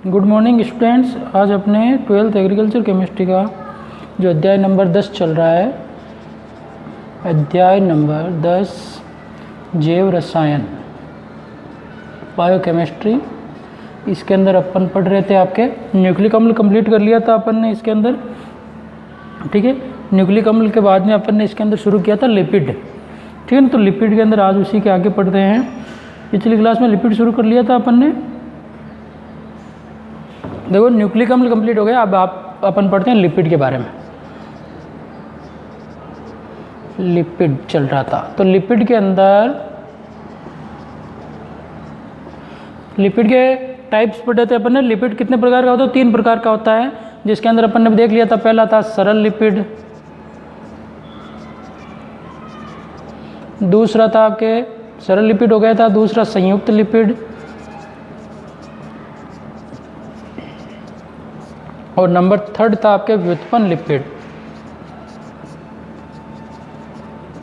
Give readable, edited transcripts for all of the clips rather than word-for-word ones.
Good morning students. आज अपने 12th agriculture chemistry का जो अध्याय नंबर 10 चल रहा है, अध्याय नंबर 10 जैव रसायन बायोकेमिस्ट्री, इसके अंदर अपन पढ़ रहे थे आपके न्यूक्लिक अम्ल कंप्लीट कर लिया था अपन ने इसके अंदर। ठीक है, न्यूक्लिक अम्ल के बाद में अपन ने इसके अंदर शुरू किया था लिपिड। ठीक है ना, तो लिपिड के अंदर आज उसी के आगे पढ़ते हैं। पिछली क्लास में लिपिड शुरू कर लिया था अपन ने। देखो न्यूक्लिक अम्ल कंप्लीट हो गया, अब अपन पढ़ते हैं लिपिड के बारे में। लिपिड चल रहा था, तो लिपिड के अंदर लिपिड के टाइप्स पढ़े थे अपन ने। लिपिड कितने प्रकार का होता है? 3 प्रकार का होता है, जिसके अंदर अपन ने देख लिया था। पहला था सरल लिपिड, दूसरा था आपके सरल लिपिड हो गया था, दूसरा संयुक्त लिपिड, और नंबर 3 था आपके व्युत्पन्न लिपिड।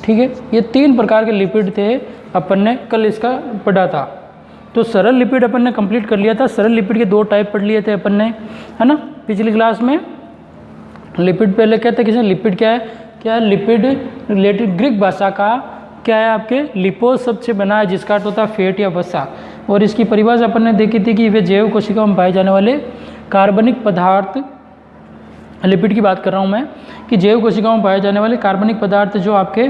ठीक है, ये 3 प्रकार के लिपिड थे, अपन ने कल इसका पढ़ा था। तो सरल लिपिड अपन ने कंप्लीट कर लिया था। सरल लिपिड के 2 टाइप पढ़ लिए थे अपन ने, है ना, पिछली क्लास में। लिपिड पहले कहते किसी लिपिड क्या है लिपिड रिलेटेड ग्रीक भाषा का क्या है आपके लिपोज शब्द से बना है, जिसका अर्थ होता है फैट या वसा। और इसकी परिभाषा अपन ने देखी थी कि वे जैव कोशिकाओं में पाए जाने वाले कार्बनिक पदार्थ, लिपिड की बात कर रहा हूँ मैं, कि जैव कोशिकाओं में पाए जाने वाले कार्बनिक पदार्थ जो आपके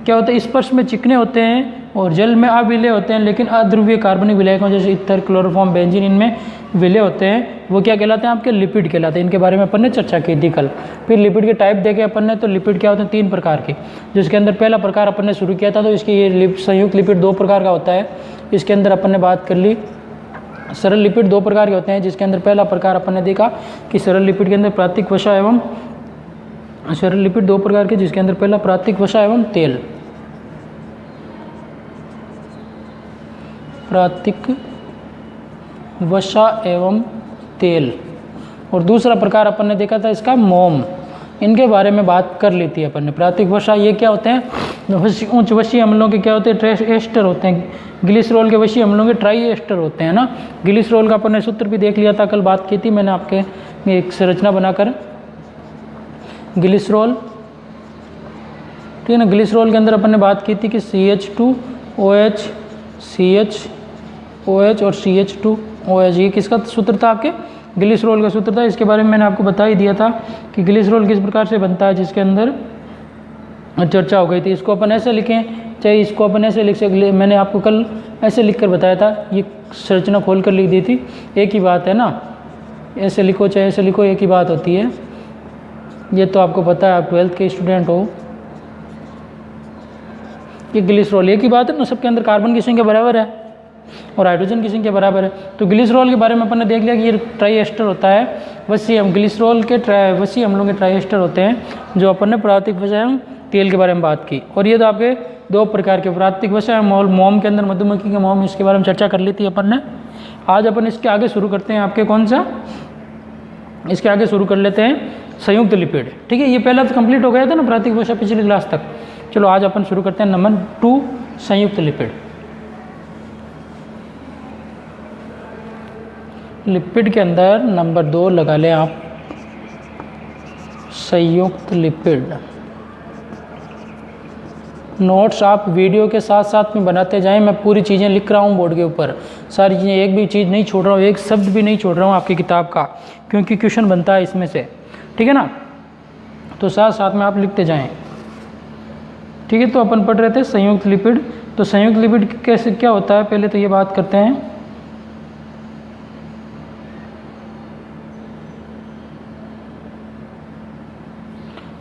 क्या होते हैं, स्पर्श में चिकने होते हैं और जल में अविलेय होते हैं, लेकिन अध्रुवीय कार्बनिक विलायकों जैसे इथर, क्लोरोफॉर्म, बेंजीन, इनमें विलय होते हैं, वो क्या कहलाते हैं आपके लिपिड कहलाते हैं। इनके बारे में अपन ने चर्चा की थी कल। फिर लिपिड के टाइप देखे अपन ने, तो लिपिड क्या होते हैं 3 प्रकार के, जिसके अंदर पहला प्रकार अपन ने शुरू किया था। तो इसकी ये संयुक्त लिपिड 2 प्रकार का होता है। इसके अंदर अपन ने बात कर ली। सरल लिपिड 2 प्रकार के होते हैं, जिसके अंदर पहला प्रकार अपन ने देखा कि सरल लिपिड के अंदर प्राकृतिक वसा एवं सरल लिपिड 2 प्रकार के, जिसके अंदर पहला प्राकृतिक वसा एवं तेल, प्राकृतिक वसा एवं तेल, और दूसरा प्रकार अपन ने देखा था इसका मोम। इनके बारे में बात कर ली थी अपन ने। प्राकृतिक वसा ये क्या होते हैं, उच्च वशीय अम्लों के क्या होते हैं, ट्रेस एस्टर होते हैं। ग्लिसरॉल के वशीय अम्लों के ट्राई एस्टर होते हैं ना। ग्लिसरॉल का अपन ने सूत्र भी देख लिया था, कल बात की थी मैंने आपके एक संरचना बनाकर। ग्लिसरॉल, ठीक है ना, ग्लिसरॉल के अंदर अपन ने बात की थी कि CH2OH, CHOH और CH2OH, ये किसका सूत्र था आपके ग्लिसरॉल का सूत्र था। इसके बारे में मैंने आपको बता ही दिया था कि ग्लिसरॉल किस प्रकार से बनता है, जिसके अंदर चर्चा हो गई थी। इसको अपन ऐसे लिखें, चाहे इसको अपन ऐसे लिख सकते, मैंने आपको कल ऐसे लिखकर बताया था, ये संरचना खोल कर लिख दी थी। एक ही बात है ना, ऐसे लिखो चाहे ऐसे लिखो, एक ही बात होती है। ये तो आपको पता है, आप 12th के स्टूडेंट हो। ये ग्लिसरॉल एक ही बात है ना, सबके अंदर कार्बन की संख्या बराबर है और हाइड्रोजन की संख्या बराबर है। तो ग्लिसरॉल के बारे में अपन ने देख लिया कि ये ट्राई एस्टर होता है। वसीय ग्लिसरॉल के वसीय अम्लों के ट्राई एस्टर होते हैं, जो अपन ने प्राकृतिक वसा एवं तेल के बारे में बात की। और ये तो आपके 2 प्रकार के, प्राकृतिक वसा एवं मोम के अंदर मधुमक्खी के मोम, इसके बारे में चर्चा कर ली थी अपन ने। आज अपन इसके आगे शुरू करते हैं आपके कौन सा, इसके आगे शुरू कर लेते हैं संयुक्त लिपिड। ठीक है, ये पहला तो कंप्लीट हो गया था ना प्राकृतिक वसा पिछली क्लास तक। चलो आज अपन शुरू करते हैं नंबर 2 संयुक्त लिपिड। लिपिड के अंदर नंबर 2 लगा लें आप, संयुक्त लिपिड। नोट्स आप वीडियो के साथ साथ में बनाते जाएं। मैं पूरी चीज़ें लिख रहा हूं बोर्ड के ऊपर, सारी चीज़ें, एक भी चीज़ नहीं छोड़ रहा हूं, एक शब्द भी नहीं छोड़ रहा हूं आपकी किताब का, क्योंकि क्वेश्चन बनता है इसमें से। ठीक है ना, तो साथ साथ में आप लिखते जाएं। ठीक है, तो अपन पढ़ रहे थे संयुक्त लिपिड। तो संयुक्त लिपिड कैसे क्या होता है, पहले तो ये बात करते हैं।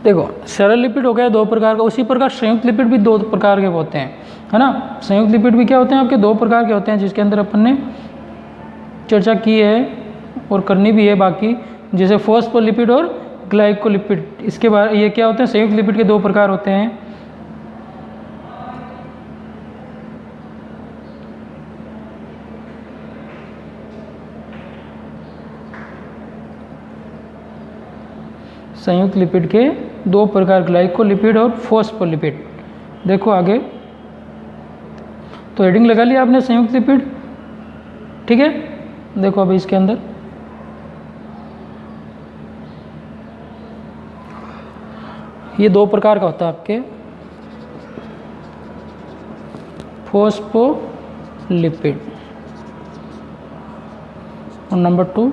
देखो सरल लिपिड हो गया 2 प्रकार का, उसी प्रकार संयुक्त लिपिड भी 2 प्रकार के होते हैं, है ना। संयुक्त लिपिड भी क्या होते हैं आपके 2 प्रकार के होते हैं, जिसके अंदर अपन ने चर्चा की है और करनी भी है बाकी, जैसे फॉस्फोलिपिड और ग्लाइकोलिपिड। इसके बारे ये क्या होते हैं, संयुक्त लिपिड के 2 प्रकार होते हैं। संयुक्त लिपिड के 2 प्रकार, ग्लाइकोलिपिड और फॉस्फोलिपिड। देखो आगे, तो हेडिंग लगा लिया आपने संयुक्त लिपिड। ठीक है, देखो अभी इसके अंदर ये दो प्रकार का होता है आपके फॉस्फोलिपिड, और नंबर 2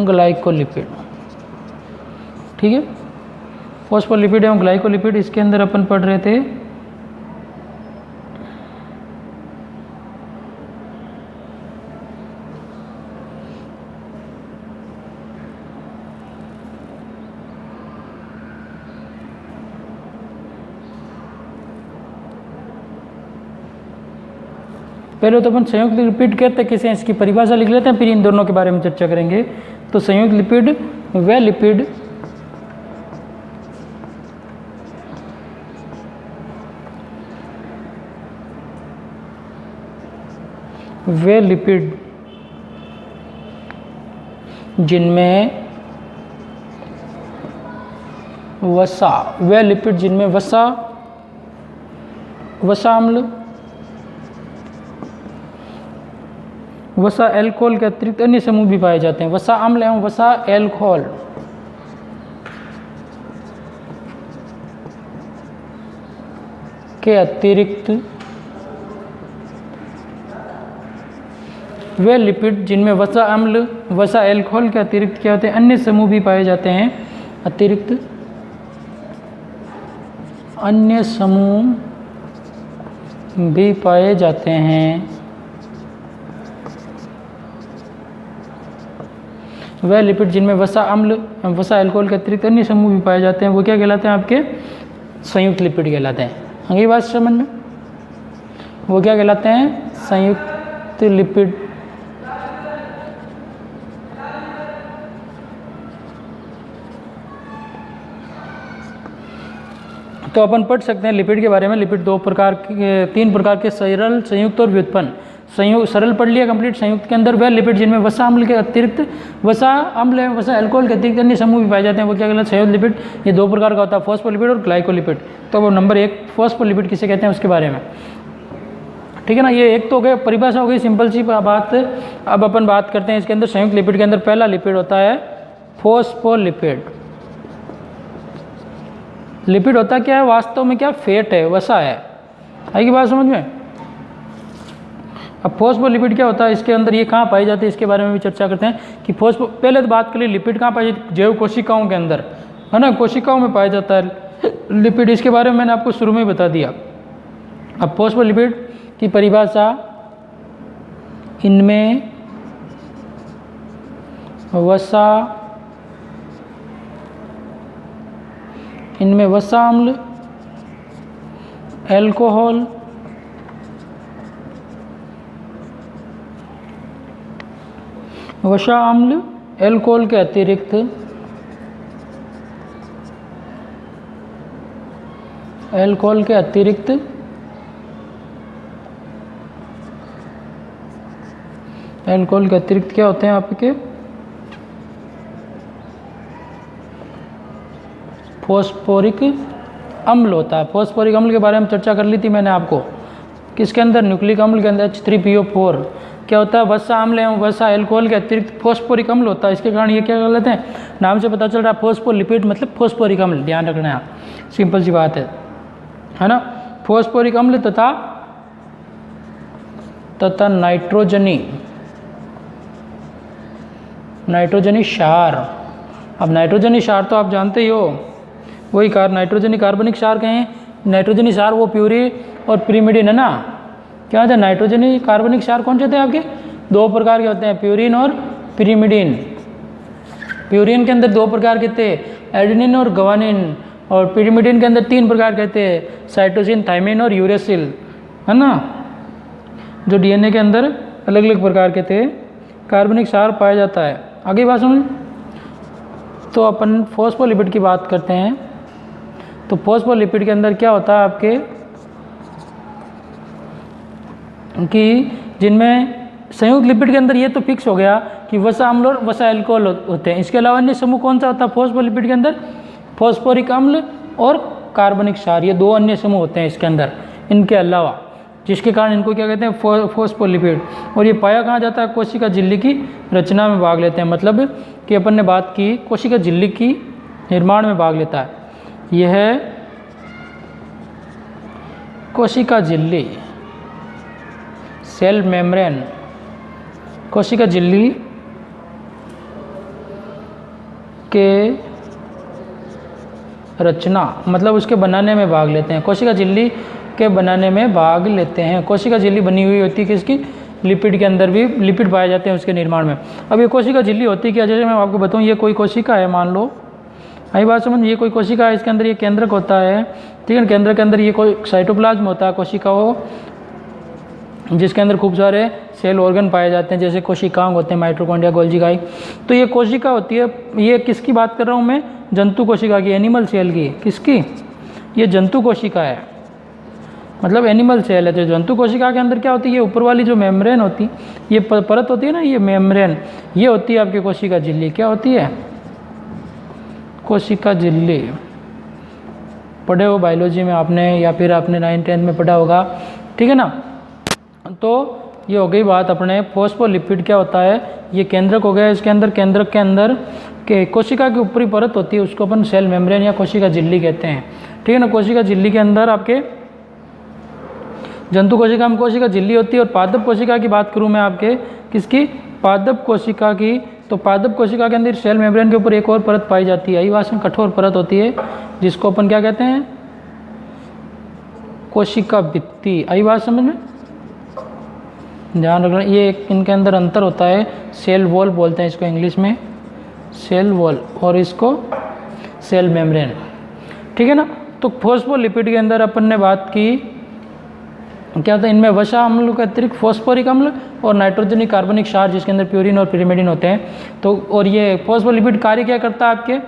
ग्लाइकोलिपिड। ठीक है, फॉस्फोलिपिड एवं ग्लाइकोलिपिड, इसके अंदर अपन पढ़ रहे थे पहले तो अपन संयुक्त लिपिड कहते किसे, इसकी परिभाषा लिख लेते हैं, फिर इन दोनों के बारे में चर्चा करेंगे। तो संयुक्त लिपिड वे लिपिड जिनमें वसा, वे लिपिड जिनमें वसा अम्ल, वसा एल्कोहल के अतिरिक्त अन्य समूह भी पाए जाते हैं। वसा अम्ल एवं वसा एल्कोहल के अतिरिक्त वे लिपिड जिनमें वसा अम्ल वसा एल्कोहल के अतिरिक्त क्या होते हैं, अन्य समूह भी पाए जाते हैं। अतिरिक्त अन्य समूह भी पाए जाते हैं। वह लिपिड जिनमें वसा अम्ल एवं वसा एल्कोहल के अतिरिक्त अन्य समूह भी पाए जाते हैं, वो क्या कहलाते हैं, आपके संयुक्त लिपिड कहलाते हैं। आगे बात समझ में, वो क्या कहलाते हैं, संयुक्त लिपिड। तो अपन पढ़ सकते हैं लिपिड के बारे में। लिपिड तीन प्रकार के सरल, संयुक्त और व्युत्पन्न। संयुक्त सरल पढ़ लिया कंप्लीट। संयुक्त के अंदर वह लिपिड जिनमें वसा अम्ल के अतिरिक्त वसा अम्ल एवं वसा एल्कोहल के अतिरिक्त अन्य समूह भी पाए जाते हैं, वो क्या कहलाते हैं, संयुक्त लिपिड। ये दो प्रकार का होता है, फॉस्फोलिपिड और ग्लाइकोलिपिड। तो वो नंबर 1 फॉस्फोलिपिड किसे कहते हैं उसके बारे में, ठीक है ना। ये एक तो हो गया, परिभाषा हो गई, सिंपल सी बात। अब अपन बात करते हैं इसके अंदर संयुक्त लिपिड के अंदर पहला लिपिड होता है फॉस्फोलिपिड। लिपिड होता क्या है, वास्तव में क्या फैट है, वसा है। आएगी बात समझ में। अब फॉस्फोलिपिड क्या होता है, इसके अंदर ये कहाँ पाई जाती है, इसके बारे में भी चर्चा करते हैं कि पहले तो बात करें लिपिड कहाँ पाई जाती है, जैव कोशिकाओं के अंदर, है ना, कोशिकाओं में पाया जाता है लिपिड। इसके बारे में मैंने आपको शुरू में बता दिया। अब फॉस्फोलिपिड की परिभाषा, इनमें वसा अम्ल एल्कोहल वसा अम्ल एल्कोहल के अतिरिक्त क्या होते हैं आपके, फॉस्फोरिक अम्ल होता है। फॉस्फोरिक अम्ल के बारे में चर्चा कर ली थी मैंने आपको, किसके अंदर, न्यूक्लिक अम्ल के अंदर H3PO4 क्या होता है, वसा अम्ल एवं वसा एल्कोहल के अतिरिक्त फॉस्फोरिक अम्ल होता है। इसके कारण ये क्या कर लेते हैं, नाम से पता चल रहा है फॉस्फोलिपिड मतलब फॉस्फोरिक अम्ल, ध्यान रखना है, सिंपल सी बात है ना। फॉस्फोरिक अम्ल तथा नाइट्रोजनी क्षार। अब नाइट्रोजनी क्षार तो आप जानते ही हो, वही नाइट्रोजनी कार्बनिक क्षार कहें, नाइट्रोजनी क्षार वो प्यूरिन और पिरिमिडिन है ना। क्या होता है, नाइट्रोजनी कार्बनिक क्षार कौन से होते हैं आपके, दो प्रकार के होते हैं, प्यूरिन और पिरिमिडिन। प्यूरिन के अंदर दो प्रकार के थे, एडेनिन और ग्वानिन, और पिरिमिडिन के अंदर 3 प्रकार के थे, साइटोसिन, थाइमिन और यूरेसिल, है ना, जो डीएनए के अंदर अलग अलग प्रकार के थे, कार्बनिक क्षार पाया जाता है। आगे बात समझ। तो अपन फॉस्फोलिपिड की बात करते हैं। तो फॉस्फोलिपिड के अंदर क्या होता है आपके, कि जिनमें संयुक्त लिपिड के अंदर ये तो फिक्स हो गया कि वसा अम्ल और वसा एल्कोहल होते हैं। इसके अलावा अन्य समूह कौन सा होता है फॉस्फोलिपिड के अंदर, फॉस्फोरिक अम्ल और कार्बनिक क्षार, ये 2 अन्य समूह होते हैं इसके अंदर इनके अलावा, जिसके कारण इनको क्या कहते हैं, फॉस्फोलिपिड। और ये पाया कहाँ जाता है, कोशिका झिल्ली की रचना में भाग लेते हैं। मतलब कि अपन ने बात की कोशिका झिल्ली की निर्माण में भाग लेता है। यह कोशिका झिल्ली, सेल मेम्ब्रेन, कोशिका झिल्ली के रचना मतलब उसके बनाने में भाग लेते हैं। कोशिका झिल्ली के बनाने में भाग लेते हैं। कोशिका झिल्ली बनी हुई होती है किसकी? लिपिड के अंदर भी लिपिड पाए जाते हैं उसके निर्माण में। अब ये कोशिका झिल्ली होती है क्या? जैसे मैं आपको बताऊं, ये कोई कोशिका है, मान लो, आई बात समझ, ये कोई कोशिका है, इसके अंदर ये केंद्रक होता है, ठीक है। केंद्र के अंदर ये कोई साइटोप्लाज्म होता है कोशिका हो, जिसके अंदर खूब सारे सेल ऑर्गन पाए जाते हैं, जैसे कोशिकांग होते हैं, माइटोकॉन्ड्रिया, गोल्गी काई। तो ये कोशिका होती है। ये किसकी बात कर रहा हूँ मैं? जंतु कोशिका की, एनिमल सेल की। किसकी? ये जंतु कोशिका है, मतलब एनिमल सेल है। तो जंतु कोशिका के अंदर क्या होती है? ये ऊपर वाली जो मेम्ब्रेन होती, ये परत होती है ना, ये मेम्ब्रेन, ये होती है आपकी कोशिका झिल्ली। क्या होती है? कोशिका झिल्ली। पढ़े हो बायोलॉजी में आपने, या फिर आपने 9th-10th में पढ़ा होगा, ठीक है ना। तो ये हो गई बात अपने फॉस्फोलिपिड क्या होता है। ये केंद्रक हो गया, इसके अंदर केंद्रक के अंदर के कोशिका की ऊपरी परत होती है, उसको अपन सेल मेम्ब्रेन या कोशिका झिल्ली कहते हैं, ठीक है ना। कोशिका झिल्ली के अंदर आपके जंतु कोशिका में कोशिका झिल्ली होती है। और पादप कोशिका की बात करूं मैं आपके, किसकी? पादप कोशिका की। तो पादप कोशिका के अंदर सेल मेम्ब्रेन के ऊपर एक और परत पाई जाती है, आईवास में कठोर परत होती है, जिसको अपन क्या कहते हैं? कोशिका भित्ति। आईवास समझ में? ध्यान रखना, ये इनके अंदर अंतर होता है। सेल वॉल बोलते हैं इसको इंग्लिश में, सेल वॉल, और इसको सेल मेम्ब्रेन, ठीक है ना। तो फॉस्फोलिपिड के अंदर अपन ने बात की क्या था? इनमें वसा अम्ल के अतिरिक्त फॉस्फोरिक अम्ल और नाइट्रोजनिक कार्बनिक क्षार, जिसके अंदर प्यूरिन और पिरिमिडिन होते हैं। तो और ये फॉस्फोलिपिड कार्य क्या करता है? आपके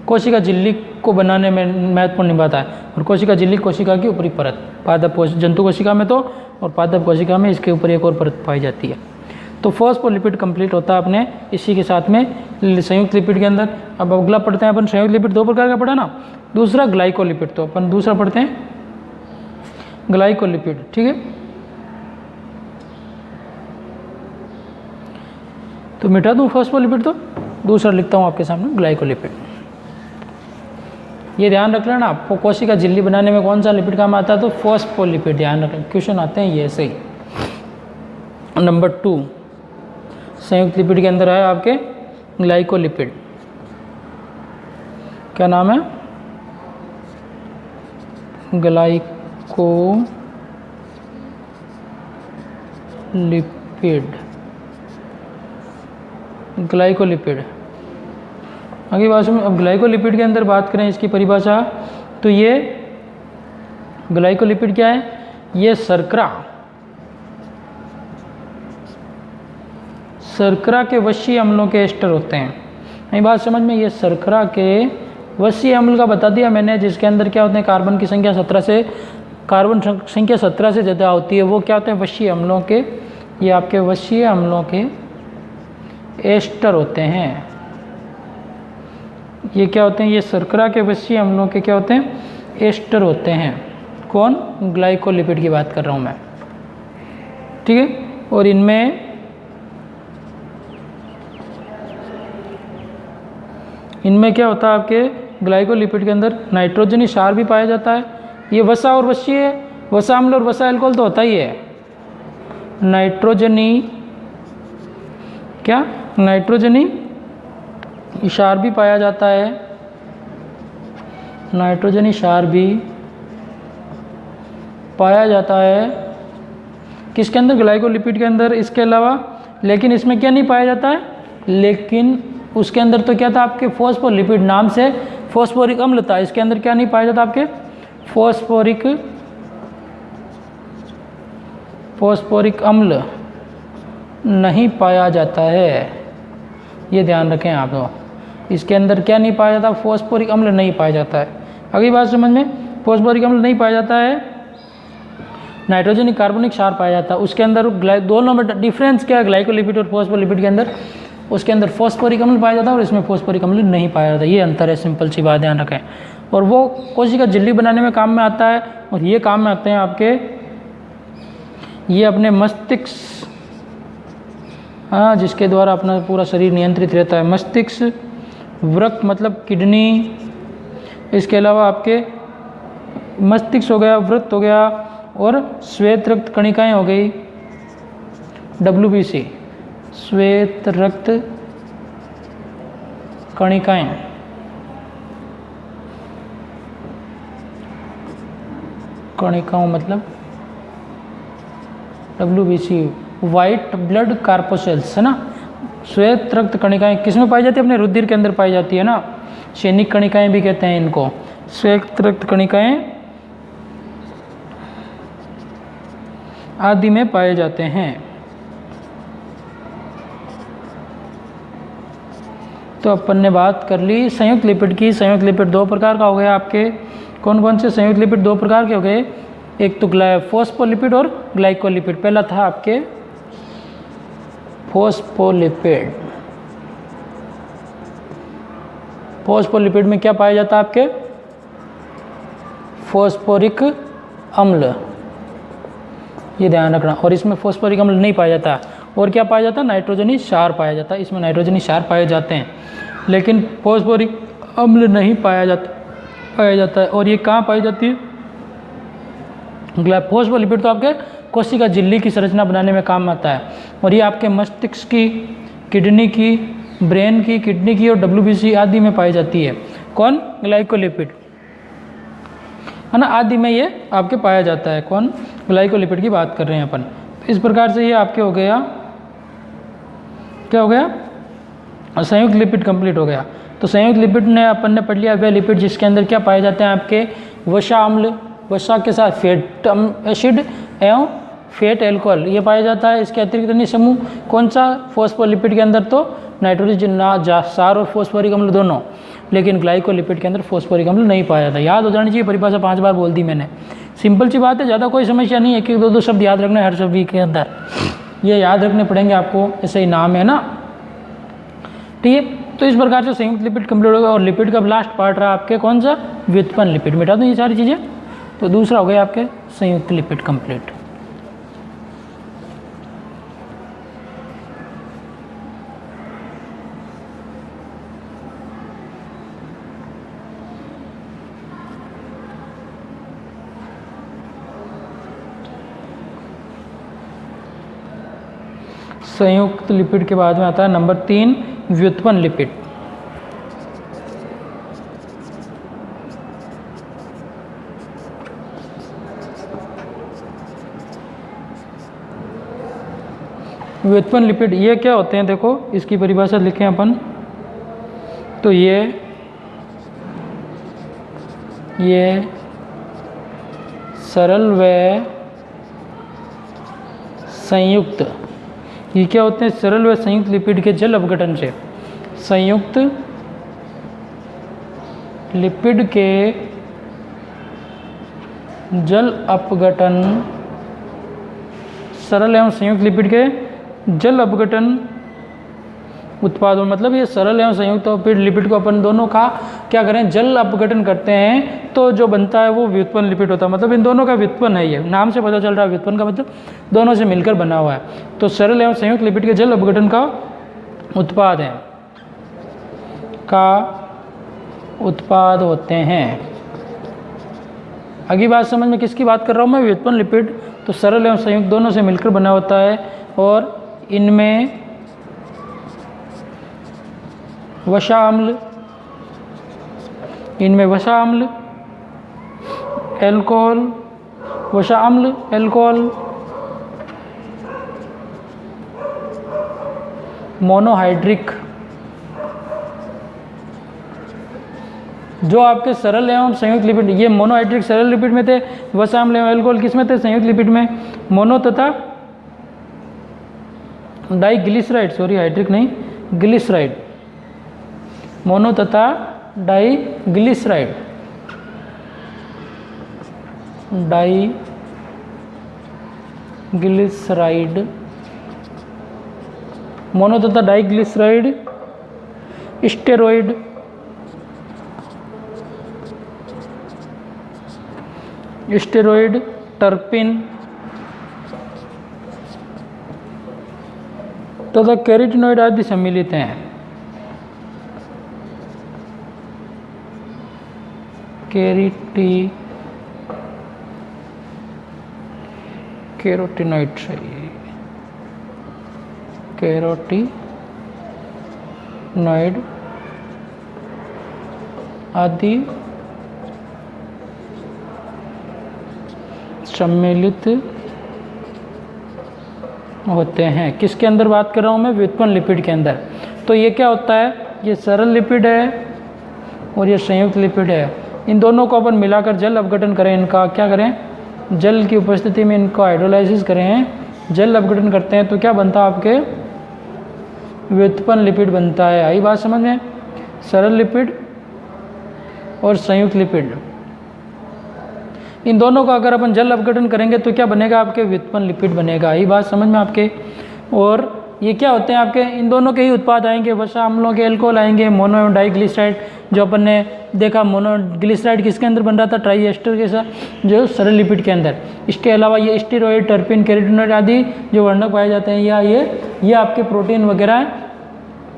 कोशिका झिल्ली को बनाने में महत्वपूर्ण निभाता है। और कोशिका झिल्ली कोशिका की ऊपरी परत, पादप जंतु कोशिका में तो, और पादप कोशिका में इसके ऊपर एक और परत पाई जाती है। तो फॉस्फोलिपिड कंप्लीट होता है अपने इसी के साथ में संयुक्त लिपिड के अंदर। अब अगला पढ़ते हैं अपन, संयुक्त लिपिड 2 प्रकार का पढ़ा ना। दूसरा ग्लाइकोलिपिड, तो अपन दूसरा पढ़ते हैं ग्लाइकोलिपिड, ठीक है। तो मिटा दूं फॉस्फोलिपिड, तो दूसरा लिखता हूं आपके सामने ग्लाइकोलिपिड। ये ध्यान रख लेना, आपको कोशिका झिल्ली बनाने में कौन सा लिपिड काम आता है? तो फॉस्फोलिपिड। ध्यान रखना, क्वेश्चन आते हैं ये सही। नंबर 2 संयुक्त लिपिड के अंदर है आपके ग्लाइकोलिपिड। क्या नाम है? ग्लाइकोलिपिड। आगे भाषा में अब ग्लाइकोलिपिड के अंदर बात करें इसकी परिभाषा, तो ये ग्लाइकोलिपिड क्या है? ये शर्करा के वशीय अम्लों के एस्टर होते हैं। नहीं बात समझ में? ये शर्करा के वशीय अम्ल का बता दिया मैंने, जिसके अंदर क्या होते हैं? कार्बन की संख्या 17 से, कार्बन संख्या 17 से ज़्यादा होती है, वो क्या होते हैं? वशीय अम्लों के, ये आपके वशीय अम्लों के एस्टर होते हैं। ये क्या होते हैं? ये शर्करा के वशीय अम्लों के क्या होते हैं? एस्टर होते हैं। कौन? ग्लाइकोलिपिड की बात कर रहा हूँ मैं, ठीक है। और इनमें क्या होता है? आपके ग्लाइकोलिपिड के अंदर नाइट्रोजनी क्षार भी पाया जाता है। ये वसा और वशीय, वसा अम्ल और वसा एल्कोहल तो होता ही है। नाइट्रोजनी क्या? नाइट्रोजनी क्षार भी पाया जाता है, नाइट्रोजनी क्षार भी पाया जाता है। किसके अंदर? ग्लाइकोलिपिड के अंदर। इसके अलावा लेकिन इसमें क्या नहीं पाया जाता है? लेकिन उसके अंदर तो क्या था? आपके फॉस्फोलिपिड नाम से फॉस्फोरिक अम्ल था, इसके अंदर क्या नहीं पाया जाता? आपके फॉस्फोरिक अम्ल नहीं पाया जाता है। ये ध्यान रखें आप लोग, इसके अंदर क्या नहीं पाया जाता? फॉस्फोरिक अम्ल नहीं पाया जाता है। अगली बात समझ में, फॉस्फोरिक अम्ल नहीं पाया जाता है, नाइट्रोजनिक कार्बनिक क्षार पाया जाता है। उसके अंदर दोनों में डिफरेंस क्या है? ग्लाइकोलिपिड और फॉस्फोलिपिड के अंदर, उसके अंदर फॉस्फोरिक अम्ल पाया जाता है और इसमें फॉस्फोरिक अम्ल नहीं पाया जाता। ये अंतर है, सिंपल सी बात ध्यान रखें। और वो कोशिका झिल्ली बनाने में काम में आता है, और ये काम में आते हैं आपके, ये अपने मस्तिष्क, हाँ, जिसके द्वारा अपना पूरा शरीर नियंत्रित रहता है। मस्तिष्क वृक्क मतलब किडनी, इसके अलावा आपके मस्तिष्क हो गया, वृत्त हो गया, और श्वेत रक्त कणिकाएं हो गई, WBC, श्वेत रक्त कणिकाएं। कणिकाओं मतलब WBC, वाइट ब्लड कार्पोसेल्स, है ना। श्वेत रक्त कणिकाएं किस में पाई जाती है? अपने रुधिर के अंदर पाई जाती है ना। सैनिक कणिकाएं भी कहते हैं इनको। श्वेत रक्त कणिकाएं आदि में पाए जाते हैं। तो अपन ने बात कर ली संयुक्त लिपिड की। संयुक्त लिपिड दो प्रकार का हो गया आपके। कौन कौन से संयुक्त लिपिड दो प्रकार के हो गए? एक तो फॉस्फोलिपिड और ग्लाइकोलिपिड। पहला था आपके फॉस्फोलिपिड। फॉस्फोलिपिड में क्या पाया जाता है आपके? फॉस्फोरिक अम्ल, ये ध्यान रखना। और इसमें फॉस्फोरिक अम्ल नहीं पाया जाता। और क्या पाया जाता है? नाइट्रोजनी क्षार पाया जाता है। इसमें नाइट्रोजनी क्षार पाए जाते हैं, लेकिन फॉस्फोरिक अम्ल नहीं पाया जाता है। और ये कहाँ पाई जाती है? फॉस्फोलिपिड तो आपके कोशिका झिल्ली की संरचना बनाने में काम आता है। और ये आपके मस्तिष्क की, किडनी की, ब्रेन की, किडनी की और WBC आदि में पाई जाती है। कौन? ग्लाइकोलिपिड, है ना, आदि में ये आपके पाया जाता है। कौन? ग्लाइकोलिपिड की बात कर रहे हैं अपन। इस प्रकार से ये आपके हो गया, क्या हो गया? संयुक्त लिपिड कंप्लीट हो गया। तो संयुक्त लिपिड ने अपन ने पढ़ लिया वे लिपिड जिसके अंदर क्या पाए जाते हैं आपके? वसा अम्ल, वसा के साथ फैट एसिड एवं फैट एल्कोहल ये पाया जाता है। इसके अतिरिक्त अन्य समूह कौन सा? फॉस्फोलिपिड के अंदर तो नाइट्रोजन क्षार और फॉस्फोरिक अम्ल दोनों, लेकिन ग्लाइकोलिपिड के अंदर फॉस्फोरिक अम्ल नहीं पाया जाता। याद हो जानी चाहिए, परिभाषा 5 बार बोल दी मैंने। सिंपल सी बात है, ज़्यादा कोई समस्या नहीं है। एक एक दो शब्द याद रखना है हर शब्द के अंदर, ये याद रखने पड़ेंगे आपको, ऐसे ही नाम है ना, ठीक है। तो इस प्रकार से संयुक्त लिपिड कंप्लीट होगा। और लिपिड का लास्ट पार्ट रहा आपके कौन सा? व्युत्पन्न लिपिड। मिटा दो ये सारी चीज़ें, तो दूसरा हो गया आपके संयुक्त लिपिड कंप्लीट। संयुक्त लिपिड के बाद में आता है नंबर 3 व्युत्पन्न लिपिड। व्युत्पन्न लिपिड ये क्या होते हैं? देखो इसकी परिभाषा लिखें अपन, तो ये सरल व संयुक्त, ये क्या होते हैं? सरल व संयुक्त लिपिड के जल अपघटन से, संयुक्त लिपिड के जल अपघटन, सरल एवं संयुक्त लिपिड के जल अपघटन उत्पादों, मतलब ये सरल एवं संयुक्त लिपिड को अपन दोनों का क्या करें? जल अपघटन करते हैं, तो जो बनता है वो व्युत्पन्न लिपिड होता है। मतलब इन दोनों का व्युत्पन्न है, ये नाम से पता चल रहा है। व्युत्पन्न का मतलब दोनों से मिलकर बना हुआ है। तो सरल एवं संयुक्त लिपिड के जल अपघटन का उत्पाद है, का उत्पाद होते हैं। अगली बात समझ में किसकी बात कर रहा हूँ मैं? व्युत्पन्न लिपिड तो सरल एवं संयुक्त दोनों से मिलकर बना होता है, और इनमें वसा अम्ल, एल्कोहल, वसा अम्ल, एल्कोहल, मोनोहाइड्रिक, जो आपके सरल एवं संयुक्त लिपिड, ये मोनोहाइड्रिक सरल लिपिड में थे, वसा अम्ल एवं एल्कोहल किस में थे? संयुक्त लिपिड में। मोनो तथा डाइग्लिसराइड, सॉरी हाइड्रिक नहीं, ग्लिसराइड, मोनो तथा डाइग्लिसराइड, मोनो तथा डाइग्लिसराइड, स्टेरॉइड, टर्पिन तथा कैरोटीनॉइड आदि सम्मिलित हैं। कैरोटीनॉइड चाहिए, कैरोटीनॉइड आदि सम्मिलित होते हैं। किसके अंदर बात कर रहा हूँ मैं? व्युत्पन्न लिपिड के अंदर। तो ये क्या होता है? ये सरल लिपिड है और ये संयुक्त लिपिड है। इन दोनों को अपन मिलाकर जल अपघटन करें, इनका क्या करें? जल की उपस्थिति में इनको हाइड्रोलाइसिस करें, जल अपघटन करते हैं तो क्या बनता है? आपके व्युत्पन्न लिपिड बनता है। आई बात समझ में? सरल लिपिड और संयुक्त लिपिड, इन दोनों का अगर अपन जल अपघटन करेंगे तो क्या बनेगा? आपके व्युत्पन्न लिपिड बनेगा। यही बात समझ में आपके? और ये क्या होते हैं आपके? इन दोनों के ही उत्पाद आएंगे, वसा अम्लों के एल्कोहल आएंगे, मोनो एवं डाइग्लिसराइड। जो अपन ने देखा मोनोग्लिसराइड किसके अंदर बन रहा था? ट्राई एस्टर के साथ, जो सरल लिपिड के अंदर। इसके अलावा ये स्टीरोइड, टर्पिन, कैरोटीनॉइड आदि जो वर्णक पाए जाते हैं, या ये आपके प्रोटीन वगैरह हैं,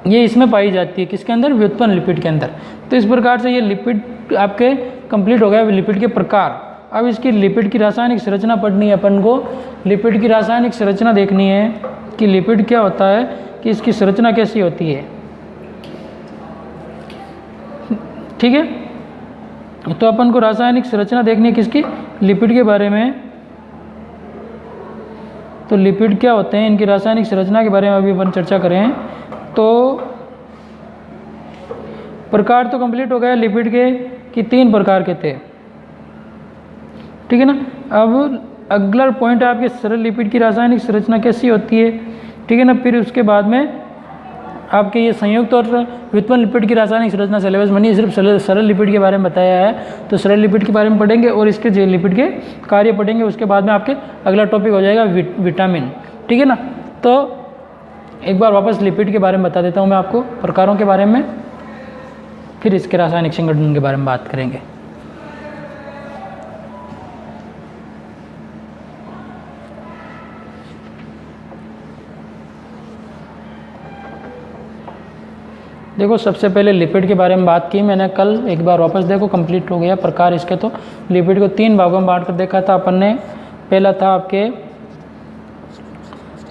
ये इसमें पाई जाती है। किसके अंदर? व्युत्पन्न लिपिड के अंदर। तो इस प्रकार से ये लिपिड आपके कंप्लीट हो गया लिपिड के प्रकार। अब इसकी लिपिड की रासायनिक संरचना पढ़नी है अपन को। लिपिड की रासायनिक संरचना देखनी है कि लिपिड क्या होता है, कि इसकी संरचना कैसी होती है। ठीक है, तो अपन को रासायनिक संरचना देखनी है किसकी? लिपिड के बारे में। तो लिपिड क्या होते हैं, इनकी रासायनिक संरचना के बारे में अभी अपन चर्चा करें। तो प्रकार तो कंप्लीट हो गया लिपिड के कि 3 प्रकार के थे। ठीक है ना। अब अगला पॉइंट है आपके सरल लिपिड की रासायनिक संरचना कैसी होती है। ठीक है ना। फिर उसके बाद में आपके ये संयुक्त और व्युत्पन्न लिपिड की रासायनिक संरचना सिलेबस बनी है। सिर्फ सरल लिपिड के बारे में बताया है, तो सरल लिपिड के बारे में पढ़ेंगे और इसके जो लिपिड के कार्य पढ़ेंगे। उसके बाद में आपके अगला टॉपिक हो जाएगा विटामिन। ठीक है ना। तो एक बार वापस लिपिड के बारे में बता देता हूँ मैं आपको, प्रकारों के बारे में, फिर इसके रासायनिक संगठन के बारे में बात करेंगे। देखो, सबसे पहले लिपिड के बारे में बात की मैंने कल, एक बार वापस देखो, कंप्लीट हो गया प्रकार इसके। तो लिपिड को 3 भागों में बांट कर देखा था अपन ने। पहला था आपके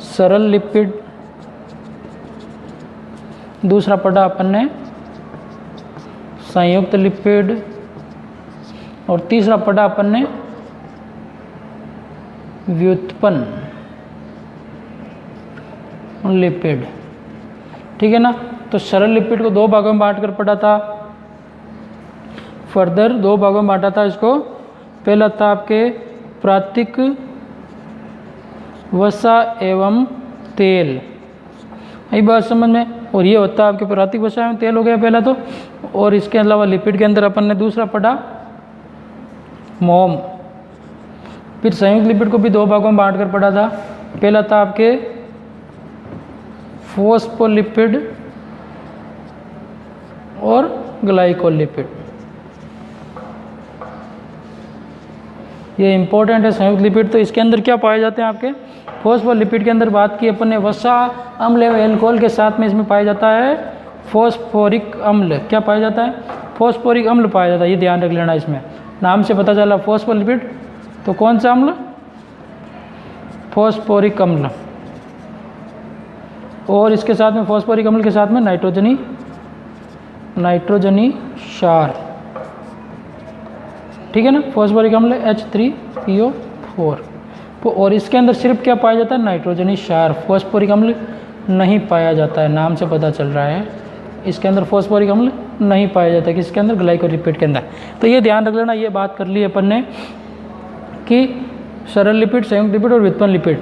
सरल लिपिड, दूसरा पढ़ा अपन ने संयुक्त लिपिड, और तीसरा पढ़ा अपन ने व्युत्पन्न लिपिड। ठीक है ना। तो सरल लिपिड को 2 भागों में बांट कर पढ़ा था, फर्दर 2 भागों में बांटा था इसको। पहला था आपके प्राकृतिक वसा एवं तेल, यही बात समझ में। और ये होता है आपके प्राकृतिक वसा एवं तेल हो गया पहला तो। और इसके अलावा लिपिड के अंदर अपन ने दूसरा पढ़ा मोम। फिर संयुक्त लिपिड को भी 2 भागों में बांट कर पढ़ा था। पहला था आपके फॉस्फोलिपिड और ग्लाइकोलिपिड। ये इंपॉर्टेंट है संयुक्त लिपिड। तो इसके अंदर क्या पाए जाते हैं आपके? फॉस्फोलिपिड के अंदर बात की अपन ने, वसा अम्ल एवं एल्कोहल के साथ में इसमें पाया जाता है फॉस्फोरिक अम्ल। क्या पाया जाता है? फॉस्फोरिक अम्ल पाया जाता है। ये ध्यान रख लेना, इसमें नाम से पता चला फॉस्फोलिपिड, तो कौन सा अम्ल? फॉस्फोरिक अम्ल। और इसके साथ में फॉस्फोरिक अम्ल के साथ में नाइट्रोजनी क्षार। ठीक है ना। फॉस्फोरिक अम्ल H3PO4। और इसके अंदर सिर्फ क्या पाया जाता है? नाइट्रोजनी क्षार। फॉस्फोरिक अम्ल नहीं पाया जाता है, नाम से पता चल रहा है। इसके अंदर फॉस्फोरिक अम्ल नहीं पाया जाता है। किसके अंदर? ग्लाइकोलिपिड के अंदर। तो ये ध्यान रख लेना, ये बात कर ली अपन ने कि सरल लिपिड, संयुक्त लिपिड और व्युत्पन्न लिपिड।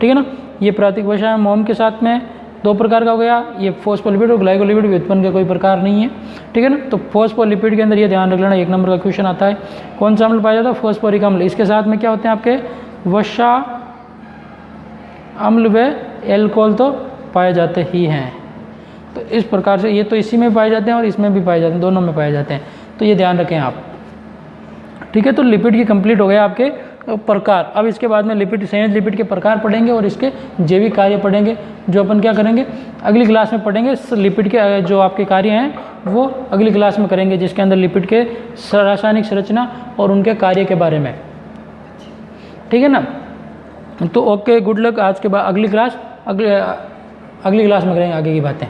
ठीक है ना। ये प्राकृतिक वसा एवं मोम के साथ में 2 प्रकार का हो गया। ये फॉस्फोलिपिड और ग्लाइकोलिपिड व्युत्पन्न का कोई प्रकार नहीं है। ठीक है ना। तो फॉस्फोलिपिड के अंदर ये ध्यान रख लेना, 1 नंबर का क्वेश्चन आता है। कौन सा अम्ल पाया जाता है? फॉस्फोरिक अम्ल। इसके साथ में क्या होते हैं आपके? वसा अम्ल व एल्कोहल तो पाए जाते ही हैं। तो इस प्रकार से ये तो इसी में पाए जाते हैं और इसमें भी पाए जाते हैं, दोनों में पाए जाते हैं। तो ये ध्यान रखें आप। ठीक है। तो लिपिड की कंप्लीट हो गया आपके प्रकार। अब इसके बाद में लिपिड, संयोजित लिपिड के प्रकार पढ़ेंगे और इसके जैविक कार्य पढ़ेंगे, जो अपन क्या करेंगे अगली क्लास में पढ़ेंगे। लिपिड के जो आपके कार्य हैं वो अगली क्लास में करेंगे, जिसके अंदर लिपिड के रासायनिक संरचना और उनके कार्य के बारे में, ठीक है ना। तो ओके, गुड लक। आज के बाद अगली क्लास में करेंगे आगे की बातें।